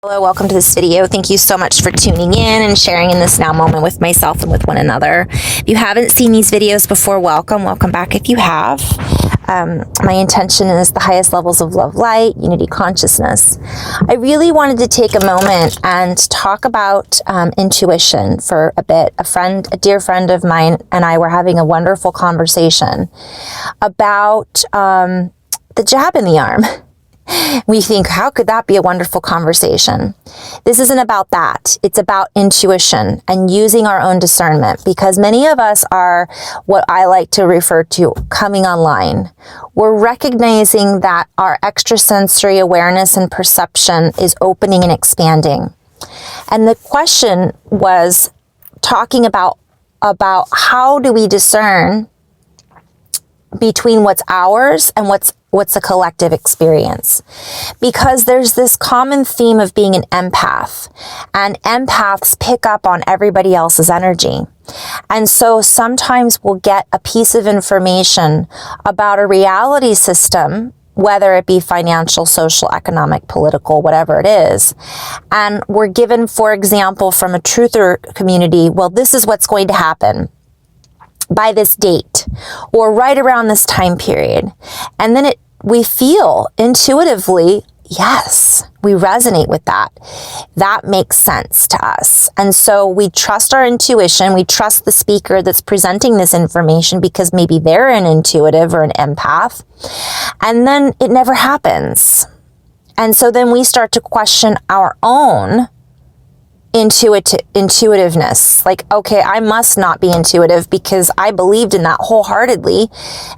Hello, welcome to this video. Thank you so much for tuning in and sharing in this now moment with myself and with one another. If you haven't seen these videos before, welcome back if you have. My intention is the highest levels of love, light, unity, consciousness. I really wanted to take a moment and talk about intuition for a bit. A dear friend of mine and I were having a wonderful conversation about the jab in the arm. We think, how could that be a wonderful conversation? This isn't about that. It's about intuition and using our own discernment, because many of us are what I like to refer to coming online. We're recognizing that our extrasensory awareness and perception is opening and expanding. And the question was talking about how do we discern between what's ours and what's a collective experience, because there's this common theme of being an empath, and empaths pick up on everybody else's energy. And so sometimes we'll get a piece of information about a reality system, whether it be financial, social, economic, political, whatever it is. And we're given, for example, from a truther community, well, this is what's going to happen by this date or right around this time period. And then we feel intuitively, yes, we resonate with that. That makes sense to us. And so we trust our intuition. We trust the speaker that's presenting this information because maybe they're an intuitive or an empath. And then it never happens. And so then we start to question our own intuitiveness. Like, okay, I must not be intuitive because I believed in that wholeheartedly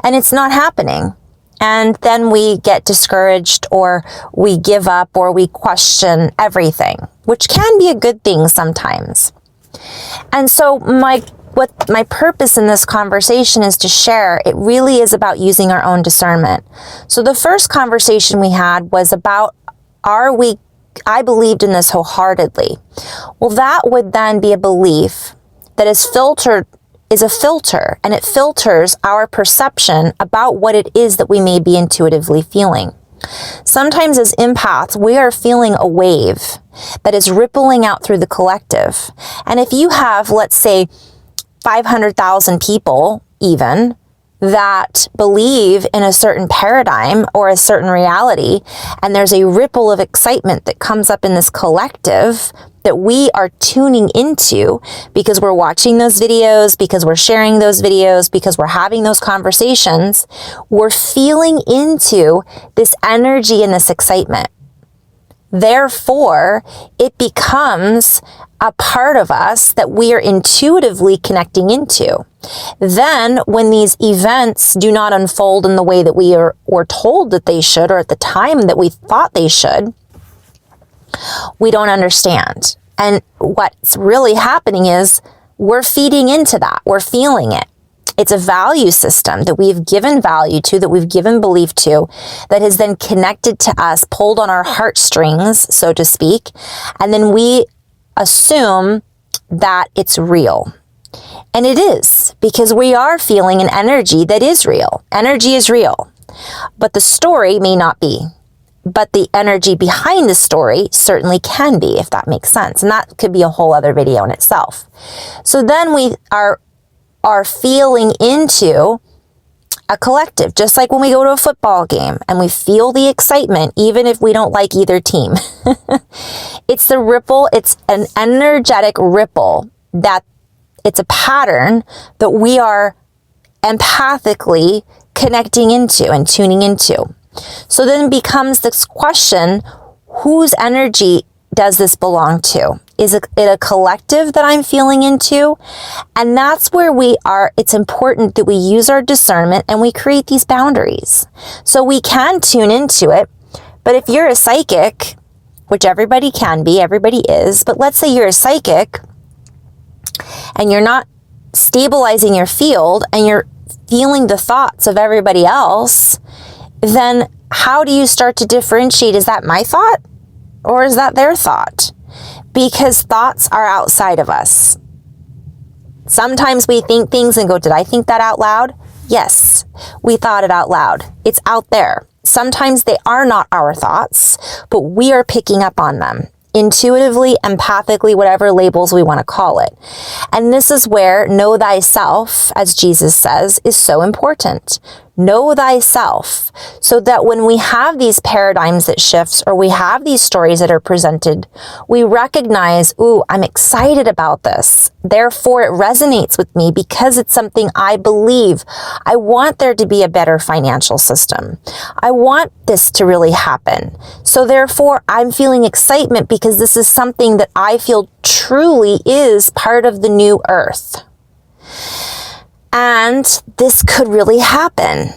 and it's not happening. And then we get discouraged, or we give up, or we question everything, which can be a good thing sometimes. And so my purpose in this conversation is to share, it really is about using our own discernment. So the first conversation we had was about, I believed in this wholeheartedly. Well, that would then be a belief that is a filter, and it filters our perception about what it is that we may be intuitively feeling. Sometimes as empaths, we are feeling a wave that is rippling out through the collective. And if you have, let's say, 500,000 people even that believe in a certain paradigm or a certain reality, and there's a ripple of excitement that comes up in this collective that we are tuning into because we're watching those videos, because we're sharing those videos, because we're having those conversations, we're feeling into this energy and this excitement. Therefore, it becomes a part of us that we are intuitively connecting into. Then, when these events do not unfold in the way that we were told that they should, or at the time that we thought they should, we don't understand. And what's really happening is we're feeding into that. We're feeling it. It's a value system that we've given value to, that we've given belief to, that has then connected to us, pulled on our heartstrings, so to speak. And then we assume that it's real. And it is, because we are feeling an energy that is real. Energy is real, but the story may not be. But the energy behind the story certainly can be, if that makes sense. And that could be a whole other video in itself. So then we are feeling into a collective, just like when we go to a football game and we feel the excitement, even if we don't like either team. It's the ripple, it's an energetic ripple, that it's a pattern that we are empathically connecting into and tuning into. So then becomes this question, whose energy does this belong to? Is it a collective that I'm feeling into? And that's where it's important that we use our discernment and we create these boundaries. So we can tune into it, but if you're a psychic, which everybody can be, everybody is, but let's say you're a psychic and you're not stabilizing your field and you're feeling the thoughts of everybody else, then how do you start to differentiate? Is that my thought or is that their thought? Because thoughts are outside of us. Sometimes we think things and go, did I think that out loud? Yes, we thought it out loud. It's out there. Sometimes they are not our thoughts, but we are picking up on them. intuitively, empathically, whatever labels we want to call it. And this is where know thyself, as Jesus says, is so important. Know thyself, so that when we have these paradigms that shifts, or we have these stories that are presented, we recognize, ooh, I'm excited about this. Therefore, it resonates with me because it's something I believe. I want there to be a better financial system. I want this to really happen. So therefore, I'm feeling excitement because this is something that I feel truly is part of the new earth. And this could really happen.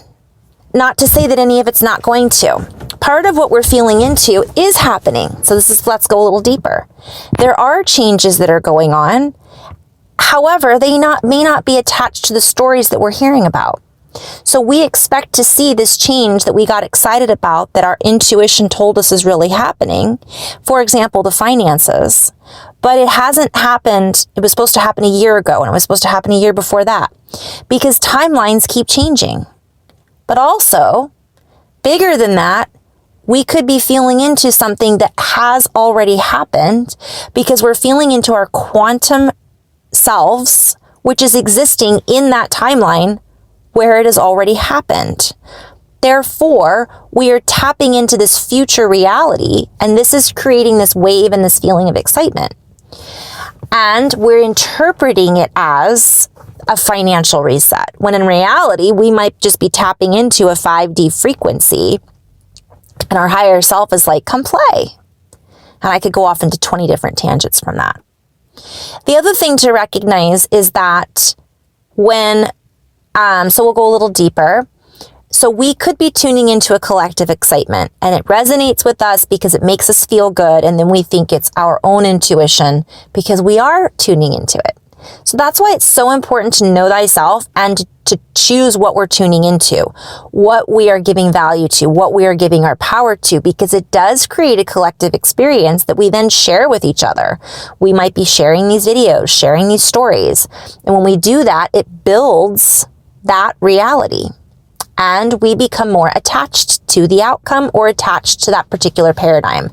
Not to say that any of it's not going to. Part of what we're feeling into is happening. So let's go a little deeper. There are changes that are going on. However, they may not be attached to the stories that we're hearing about. So we expect to see this change that we got excited about, that our intuition told us is really happening. For example, the finances. But it hasn't happened. It was supposed to happen a year ago, and it was supposed to happen a year before that, because timelines keep changing. But also, bigger than that, we could be feeling into something that has already happened, because we're feeling into our quantum selves, which is existing in that timeline where it has already happened. Therefore, we are tapping into this future reality, and this is creating this wave and this feeling of excitement. And we're interpreting it as a financial reset, when in reality, we might just be tapping into a 5D frequency, and our higher self is like, come play. And I could go off into 20 different tangents from that. The other thing to recognize is that when, so we'll go a little deeper. So we could be tuning into a collective excitement, and it resonates with us because it makes us feel good. And then we think it's our own intuition because we are tuning into it. So that's why it's so important to know thyself and to choose what we're tuning into, what we are giving value to, what we are giving our power to, because it does create a collective experience that we then share with each other. We might be sharing these videos, sharing these stories. And when we do that, it builds that reality. And we become more attached to the outcome or attached to that particular paradigm.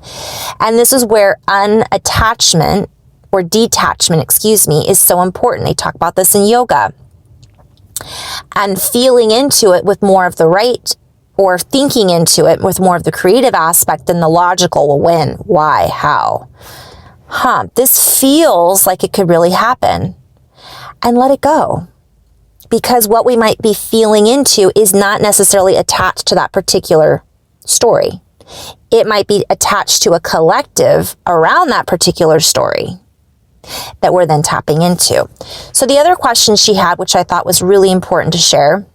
And this is where unattachment or detachment, is so important. They talk about this in yoga. And feeling into it with more of the right, or thinking into it with more of the creative aspect than the logical. Well, when, why, how? This feels like it could really happen. And let it go. Because what we might be feeling into is not necessarily attached to that particular story. It might be attached to a collective around that particular story that we're then tapping into. So the other question she had, which I thought was really important to share,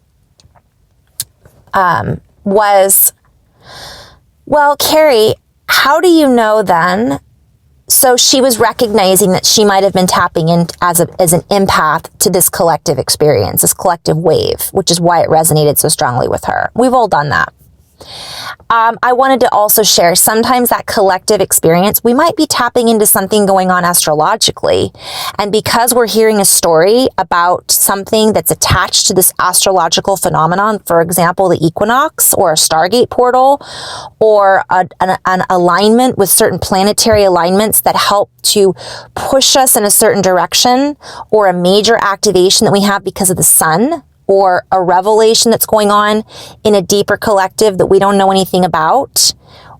was, well, Carrie, how do you know then? So she was recognizing that she might have been tapping in as an empath to this collective experience, this collective wave, which is why it resonated so strongly with her. We've all done that. I wanted to also share, sometimes that collective experience, we might be tapping into something going on astrologically. And because we're hearing a story about something that's attached to this astrological phenomenon, for example, the equinox or a Stargate portal, or an alignment with certain planetary alignments that help to push us in a certain direction, or a major activation that we have because of the sun, or a revelation that's going on in a deeper collective that we don't know anything about,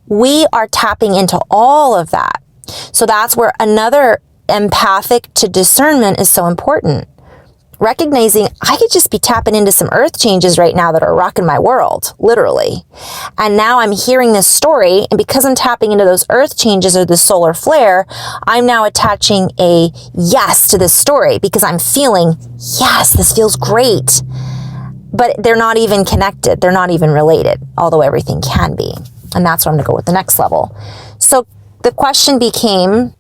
we are tapping into all of that. So that's where another empathic to discernment is so important. Recognizing I could just be tapping into some earth changes right now that are rocking my world, literally. And now I'm hearing this story, and because I'm tapping into those earth changes or the solar flare, I'm now attaching a yes to this story because I'm feeling, yes, this feels great. But they're not even connected. They're not even related, although everything can be. And that's where I'm going to go with the next level. So the question became,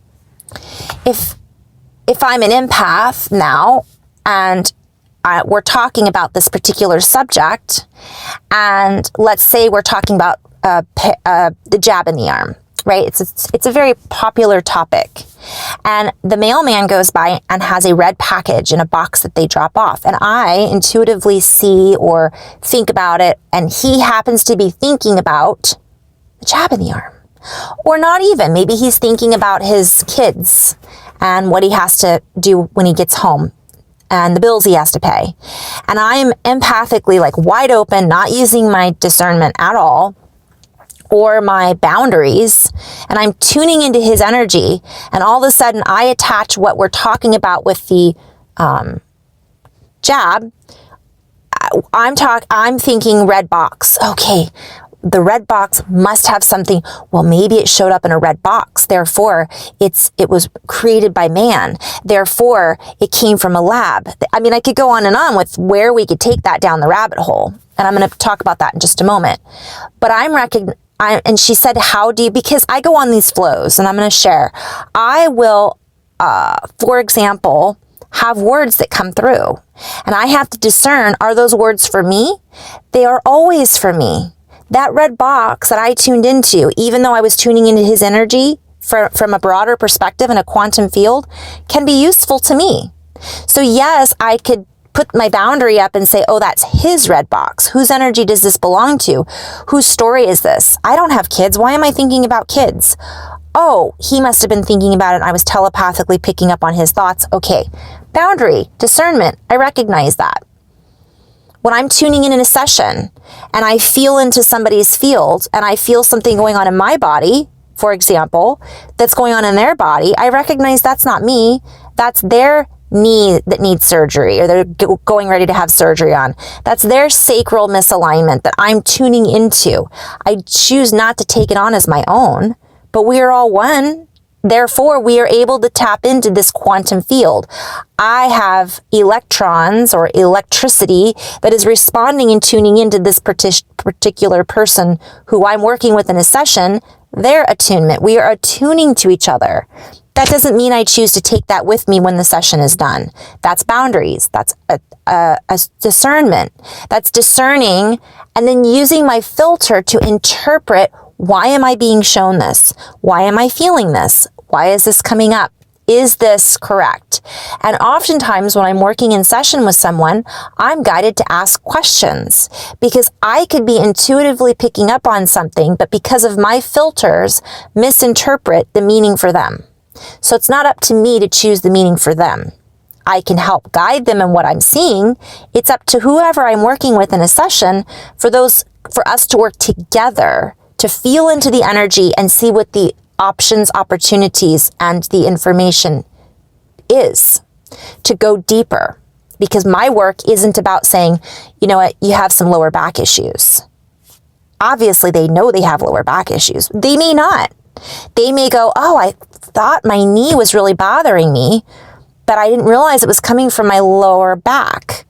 if I'm an empath now, and we're talking about this particular subject, and let's say we're talking about the jab in the arm, right? It's a very popular topic. And the mailman goes by and has a red package in a box that they drop off. And I intuitively see or think about it, and he happens to be thinking about the jab in the arm. Or not even. Maybe he's thinking about his kids and what he has to do when he gets home and the bills he has to pay. And I'm empathically like wide open, not using my discernment at all or my boundaries. And I'm tuning into his energy. And all of a sudden I attach what we're talking about with the jab. I'm thinking red box. Okay, the red box must have something. Well, maybe it showed up in a red box. Therefore, it was created by man. Therefore, it came from a lab. I mean, I could go on and on with where we could take that down the rabbit hole. And I'm going to talk about that in just a moment. But and she said, how do you, because I go on these flows and I'm going to share. I will, for example, have words that come through and I have to discern, are those words for me? They are always for me. That red box that I tuned into, even though I was tuning into his energy from a broader perspective in a quantum field, can be useful to me. So yes, I could put my boundary up and say, oh, that's his red box. Whose energy does this belong to? Whose story is this? I don't have kids. Why am I thinking about kids? Oh, he must have been thinking about it and I was telepathically picking up on his thoughts. Okay, boundary, discernment, I recognize that. When I'm tuning in a session and I feel into somebody's field and I feel something going on in my body, for example, that's going on in their body, I recognize that's not me. That's their knee that needs surgery or they're going ready to have surgery on. That's their sacral misalignment that I'm tuning into. I choose not to take it on as my own, but we are all one. Therefore, we are able to tap into this quantum field. I have electrons or electricity that is responding and tuning into this particular person who I'm working with in a session, their attunement. We are attuning to each other. That doesn't mean I choose to take that with me when the session is done. That's boundaries. That's a discernment. That's discerning and then using my filter to interpret, why am I being shown this? Why am I feeling this? Why is this coming up? Is this correct? And oftentimes when I'm working in session with someone, I'm guided to ask questions because I could be intuitively picking up on something, but because of my filters, misinterpret the meaning for them. So it's not up to me to choose the meaning for them. I can help guide them in what I'm seeing. It's up to whoever I'm working with in a session for us to work together to feel into the energy and see what the options, opportunities, and the information is to go deeper. Because my work isn't about saying, you know what, you have some lower back issues. Obviously, they know they have lower back issues. They may not. They may go, oh, I thought my knee was really bothering me, but I didn't realize it was coming from my lower back.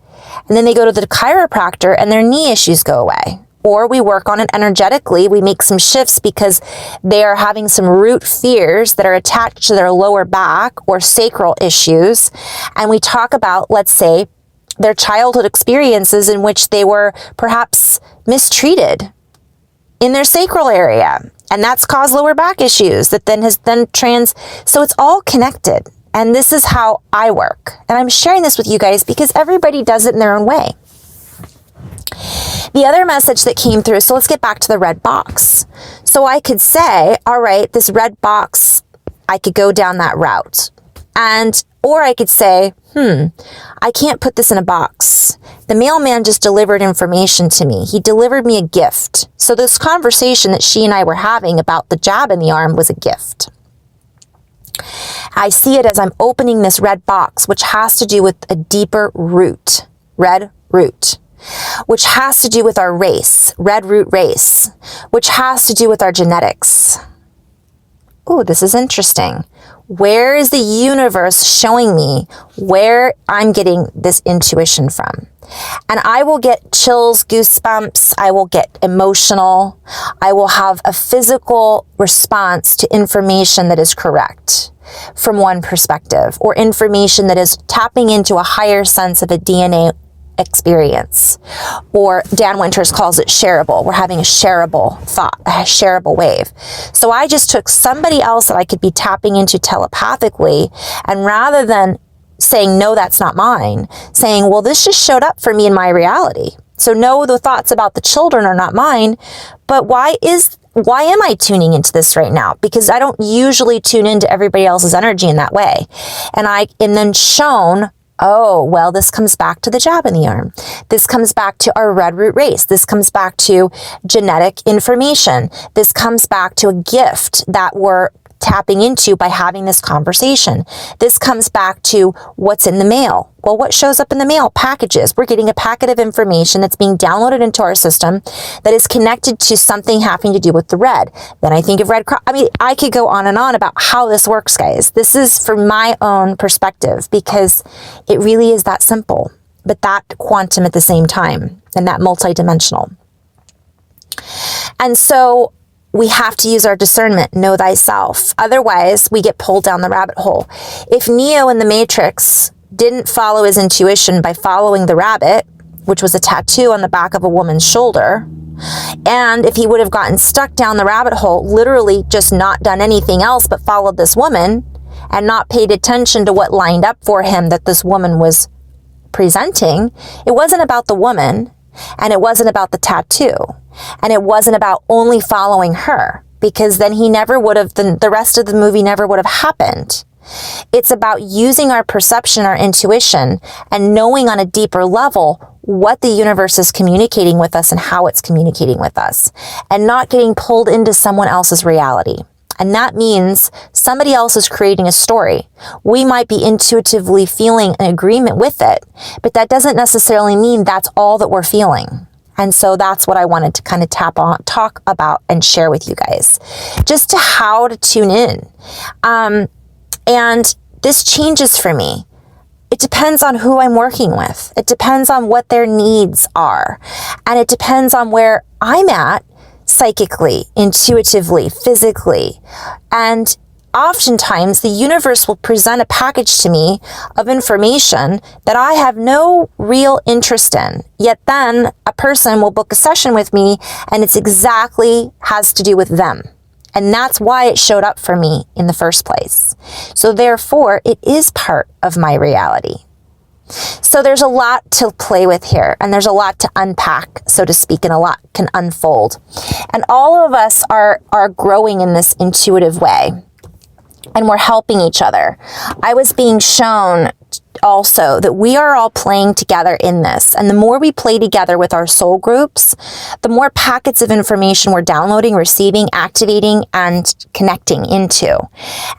And then they go to the chiropractor and their knee issues go away. Or we work on it energetically. We make some shifts because they are having some root fears that are attached to their lower back or sacral issues. And we talk about, let's say, their childhood experiences in which they were perhaps mistreated in their sacral area. And that's caused lower back issues that then so it's all connected. And this is how I work. And I'm sharing this with you guys because everybody does it in their own way. The other message that came through, so let's get back to the red box. So I could say, all right, this red box, I could go down that route. Or I could say, I can't put this in a box. The mailman just delivered information to me. He delivered me a gift. So this conversation that she and I were having about the jab in the arm was a gift. I see it as I'm opening this red box, which has to do with a deeper root, red root, which has to do with our race, red root race, which has to do with our genetics. Oh, this is interesting. Where is the universe showing me where I'm getting this intuition from? And I will get chills, goosebumps. I will get emotional. I will have a physical response to information that is correct from one perspective, or information that is tapping into a higher sense of a DNA experience, or Dan Winters calls it shareable. We're having a shareable thought, a shareable wave. So I just took somebody else that I could be tapping into telepathically, and rather than saying, no, that's not mine, saying, well, this just showed up for me in my reality. So no, the thoughts about the children are not mine, but why is why am I tuning into this right now? Because I don't usually tune into everybody else's energy in that way. And I am then shown, oh, well, this comes back to the jab in the arm. This comes back to our red root race. This comes back to genetic information. This comes back to a gift that we're tapping into by having this conversation. This comes back to what's in the mail. Well, what shows up in the mail? Packages. We're getting a packet of information that's being downloaded into our system that is connected to something having to do with the red. Then I think of Red Cross. I mean, I could go on and on about how this works, guys. This is from my own perspective because it really is that simple, but that quantum at the same time and that multidimensional. And so we have to use our discernment, know thyself. Otherwise, we get pulled down the rabbit hole. If Neo in the Matrix didn't follow his intuition by following the rabbit, which was a tattoo on the back of a woman's shoulder, and if he would have gotten stuck down the rabbit hole, literally just not done anything else but followed this woman and not paid attention to what lined up for him that this woman was presenting, it wasn't about the woman and it wasn't about the tattoo. And it wasn't about only following her, because then he never would have, the rest of the movie never would have happened. It's about using our perception, our intuition, and knowing on a deeper level what the universe is communicating with us and how it's communicating with us, and not getting pulled into someone else's reality. And that means somebody else is creating a story. We might be intuitively feeling an agreement with it, but that doesn't necessarily mean that's all that we're feeling. And so that's what I wanted to kind of talk about and share with you guys, just to how to tune in. And this changes for me. It depends on who I'm working with. It depends on what their needs are. And it depends on where I'm at psychically, intuitively, physically. And oftentimes the universe will present a package to me of information that I have no real interest in. Yet then a person will book a session with me and it's exactly has to do with them. And that's why it showed up for me in the first place. So therefore, it is part of my reality. So there's a lot to play with here, and there's a lot to unpack, so to speak, and a lot can unfold. And all of us are growing in this intuitive way, and we're helping each other. I was being shown also that we are all playing together in this. And the more we play together with our soul groups, the more packets of information we're downloading, receiving, activating, and connecting into.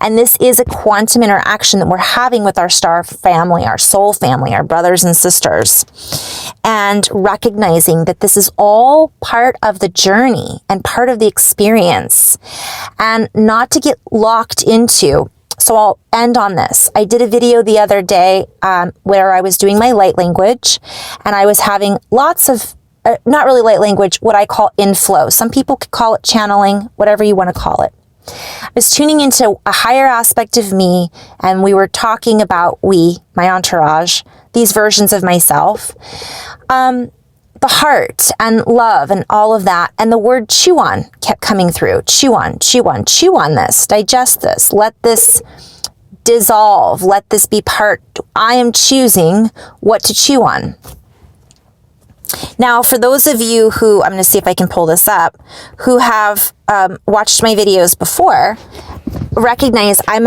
And this is a quantum interaction that we're having with our star family, our soul family, our brothers and sisters. And recognizing that this is all part of the journey and part of the experience. And not to get locked into. So I'll end on this. I did a video the other day where I was doing my light language, and I was having lots of, not really light language, what I call inflow. Some people could call it channeling, whatever you want to call it. I was tuning into a higher aspect of me, and we were talking about my entourage, these versions of myself. The heart and love and all of that. And the word chew on kept coming through. Chew on, chew on, chew on this, digest this, let this dissolve, let this be part. I am choosing what to chew on. Now, for those of you who, I'm going to see if I can pull this up, who have watched my videos before, recognize I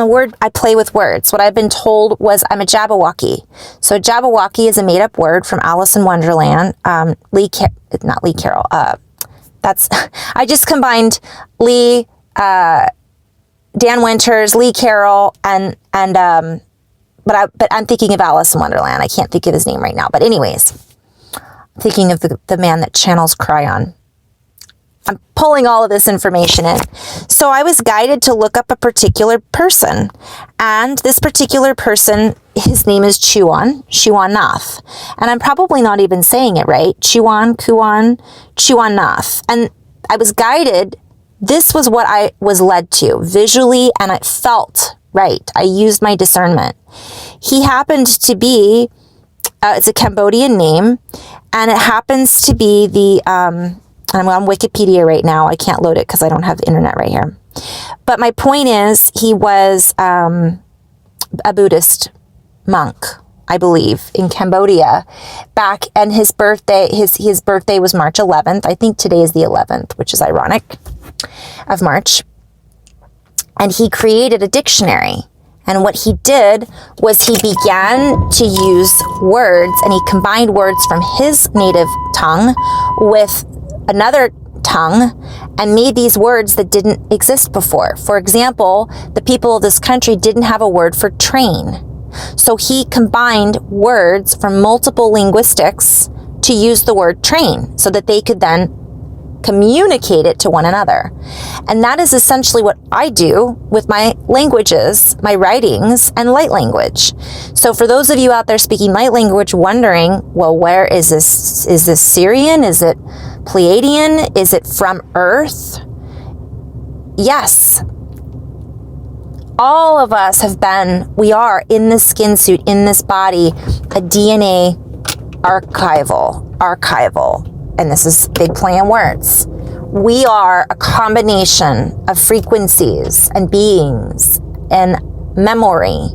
play with words. What I've been told was I'm a Jabberwocky. So Jabberwocky is a made-up word from Alice in Wonderland. Not Lee Carroll. I just combined Lee, Dan Winters, Lee Carroll, but I'm thinking of Alice in Wonderland. I can't think of his name right now. But anyways, I'm thinking of the man that channels Cryon. I'm pulling all of this information in. So I was guided to look up a particular person. And this particular person, his name is Chuan Nath. And I'm probably not even saying it right. Chuan Nath. And I was guided. This was what I was led to visually, and it felt right. I used my discernment. He happened to be, it's a Cambodian name, and it happens to be I'm on Wikipedia right now. I can't load it because I don't have the internet right here. But my point is, he was a Buddhist monk. I believe, in Cambodia back, and his birthday was March 11th. I think today is the 11th, which is ironic, of March. And he created a dictionary. And what he did was he began to use words, and he combined words from his native tongue with another tongue and made these words that didn't exist before. For example, the people of this country didn't have a word for train. So he combined words from multiple linguistics to use the word train so that they could then communicate it to one another. And that is essentially what I do with my languages, my writings, and light language. So for those of you out there speaking light language wondering, well, where is this? Is this Syrian? Is it Pleiadian? Is it from Earth? Yes. All of us we are in this skin suit, in this body, a DNA archival. And this is big play on words. We are a combination of frequencies and beings and memory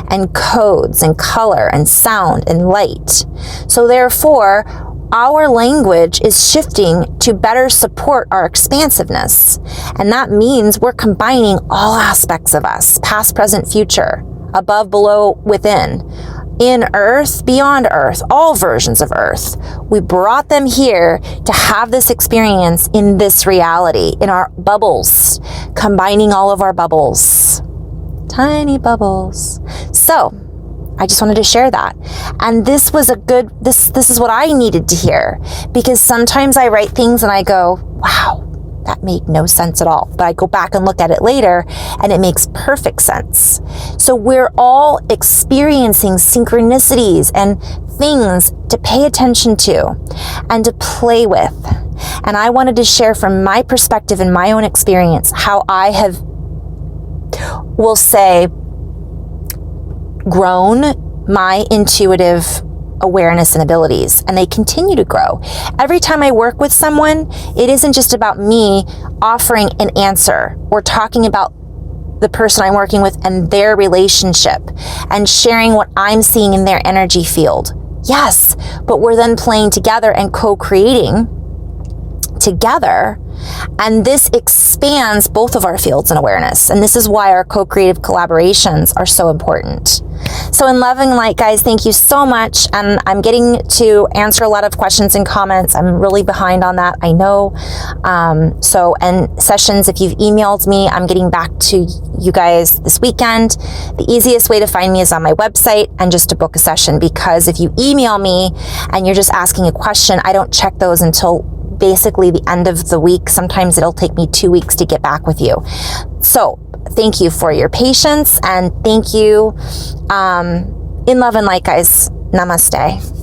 and codes and color and sound and light. So therefore, our language is shifting to better support our expansiveness. And that means we're combining all aspects of us, past, present, future, above, below, within, in Earth, beyond Earth, all versions of Earth. We brought them here to have this experience in this reality, in our bubbles, combining all of our bubbles, tiny bubbles. So I just wanted to share that. And this was this is what I needed to hear, because sometimes I write things and I go, wow, that made no sense at all. But I go back and look at it later and it makes perfect sense. So we're all experiencing synchronicities and things to pay attention to and to play with. And I wanted to share from my perspective and my own experience how I have, we'll say, grown my intuitive awareness and abilities, and they continue to grow. Every time I work with someone, it isn't just about me offering an answer or talking about the person I'm working with and their relationship and sharing what I'm seeing in their energy field. Yes, but we're then playing together and co-creating together, and this expands both of our fields in awareness. And this is why our co-creative collaborations are so important. So in Love and Light, guys, thank you so much. And I'm getting to answer a lot of questions and comments. I'm really behind on that, I know. And sessions, if you've emailed me, I'm getting back to you guys this weekend. The easiest way to find me is on my website and just to book a session, because if you email me and you're just asking a question, I don't check those until basically the end of the week. Sometimes it'll take me 2 weeks to get back with you. So thank you for your patience, and thank you. In Love and Light, guys. Namaste.